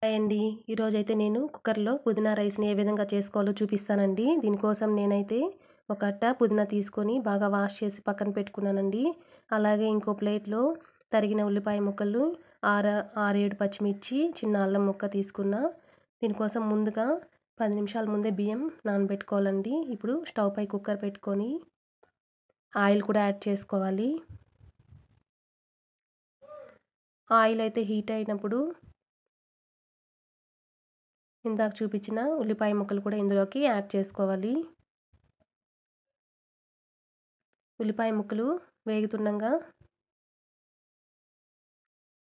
Hi అండి. ఈరోజైతే నేను కుక్కర్‌లో పుదీనా రైస్‌ని ఏ విధంగా చేసుకోవాలో చూపిస్తానండి. దీనికోసం నేనైతే ఒక అట్ట పుదీనా తీసుకొని బాగా వాష్ చేసి పక్కన పెట్టుకున్నానండి. అలాగే ఇంకో ప్లేట్‌లో తరిగిన ఉల్లిపాయ ముక్కలు, 6, 7 పచ్చిమిర్చి, చిన్న అల్లం ముక్క తీసుకున్నా. దీనికోసం ముందుగా 10 నిమిషాల ముందే బియ్యం నానబెట్టుకోవాలండి. ఇప్పుడు స్టవ్ పై కుక్కర్ పెట్టుకొని ఆయిల్ కూడా యాడ్ చేసుకోవాలి. ఆయిల్ అయితే హీట్ అయినప్పుడు ఇందాక చూపించిన ఉల్లిపాయ ముక్కలు కూడా ఇందులోకి యాడ్ చేసుకోవాలి. ఉల్లిపాయ ముక్కలు వేగుతుండగా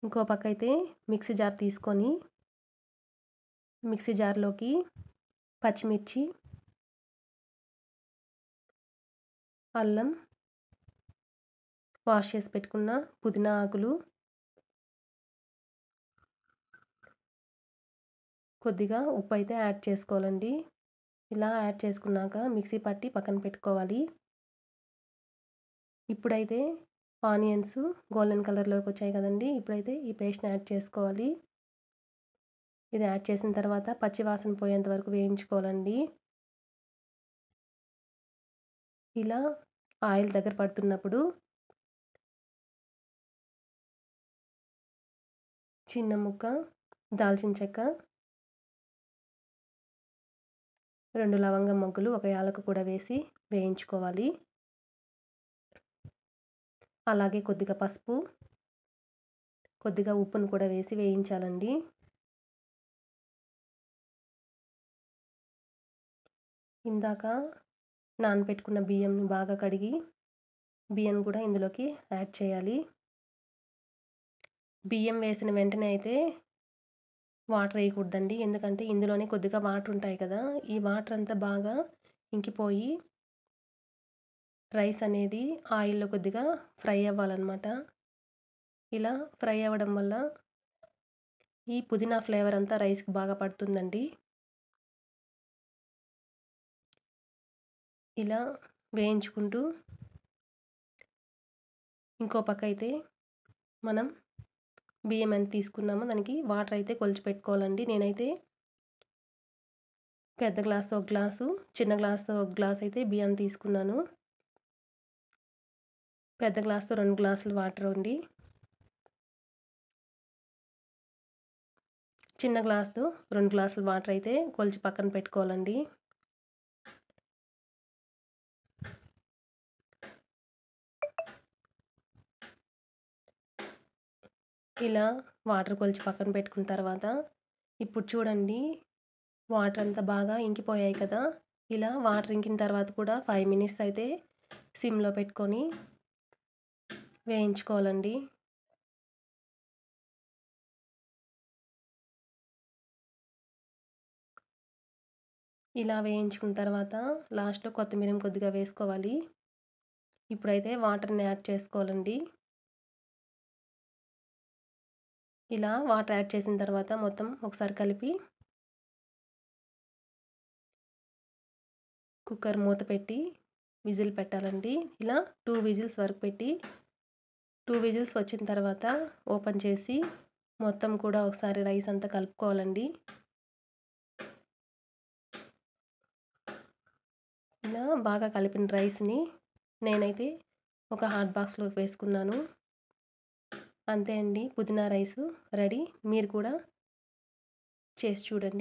ఇంకో పక్క అయితే మిక్సీ జార్ తీసుకొని మిక్సీ జార్లోకి పచ్చిమిర్చి, అల్లం, వాష్ చేసి పెట్టుకున్న పుదీనా ఆకులు, కొద్దిగా ఉప్పు అయితే యాడ్ చేసుకోవాలండి. ఇలా యాడ్ చేసుకున్నాక మిక్సీ పట్టి పక్కన పెట్టుకోవాలి. ఇప్పుడైతే ఆనియన్స్ గోల్డెన్ కలర్లోకి వచ్చాయి కదండి. ఇప్పుడైతే ఈ పేస్ట్ని యాడ్ చేసుకోవాలి. ఇది యాడ్ చేసిన తర్వాత పచ్చి వాసన పోయేంత వరకు వేయించుకోవాలండి. ఇలా ఆయిల్ దగ్గర పడుతున్నప్పుడు చిన్న ముక్క దాల్చిన చెక్క, 2 లవంగం మొగ్గలు, 1 యాలక కూడా వేసి వేయించుకోవాలి. అలాగే కొద్దిగా పసుపు, కొద్దిగా ఉప్పును కూడా వేసి వేయించాలండి. ఇందాక నానబెట్టుకున్న బియ్యంని బాగా కడిగి బియ్యం కూడా ఇందులోకి యాడ్ చేయాలి. బియ్యం వేసిన వెంటనే అయితే వాటర్ వేయకూడదండి. ఎందుకంటే ఇందులోనే కొద్దిగా వాటర్ ఉంటాయి కదా. ఈ వాటర్ అంతా బాగా ఇంకిపోయి రైస్ అనేది ఆయిల్లో కొద్దిగా ఫ్రై అవ్వాలన్నమాట. ఇలా ఫ్రై అవ్వడం వల్ల ఈ పుదీనా ఫ్లేవర్ అంతా రైస్కి బాగా పడుతుందండి. ఇలా వేయించుకుంటూ ఇంకో పక్క అయితే మనం బియ్యం ఎంత తీసుకున్నామో దానికి వాటర్ అయితే కొలిచి పెట్టుకోవాలండి. నేనైతే పెద్ద గ్లాస్‌తో 1 గ్లాసు, చిన్న గ్లాస్‌తో 1 గ్లాస్ అయితే బియ్యం తీసుకున్నాను. పెద్ద గ్లాస్‌తో 2 గ్లాసులు వాటర్ అండి. చిన్న గ్లాస్‌తో 2 గ్లాసులు వాటర్ అయితే కొలిచి పక్కన పెట్టుకోవాలండి. ఇలా వాటర్ కొలిచి పక్కన పెట్టుకున్న తర్వాత ఇప్పుడు చూడండి వాటర్ అంతా బాగా ఇంకిపోయాయి కదా. ఇలా వాటర్ ఇంకిన తర్వాత కూడా 5 మినిట్స్ అయితే సిమ్‌లో పెట్టుకొని వేయించుకోవాలండి. ఇలా వేయించుకున్న తర్వాత లాస్ట్‌లో కొత్తిమీర కొద్దిగా వేసుకోవాలి. ఇప్పుడైతే వాటర్‌ని యాడ్ చేసుకోవాలండి. ఇలా వాటర్ యాడ్ చేసిన తర్వాత మొత్తం ఒకసారి కలిపి కుక్కర్ మూత పెట్టి విజిల్ పెట్టాలండి. ఇలా 2 విజిల్స్ వరకు పెట్టి 2 విజిల్స్ వచ్చిన తర్వాత ఓపెన్ చేసి మొత్తం కూడా ఒకసారి రైస్ అంతా కలుపుకోవాలండి. ఇలా బాగా కలిపిన రైస్‌ని నేనైతే ఒక హాట్ బాక్స్‌లోకి వేసుకున్నాను. అంతే అండి, పుదీనా రైసు రెడీ. మీరు కూడా చేసి చూడండి.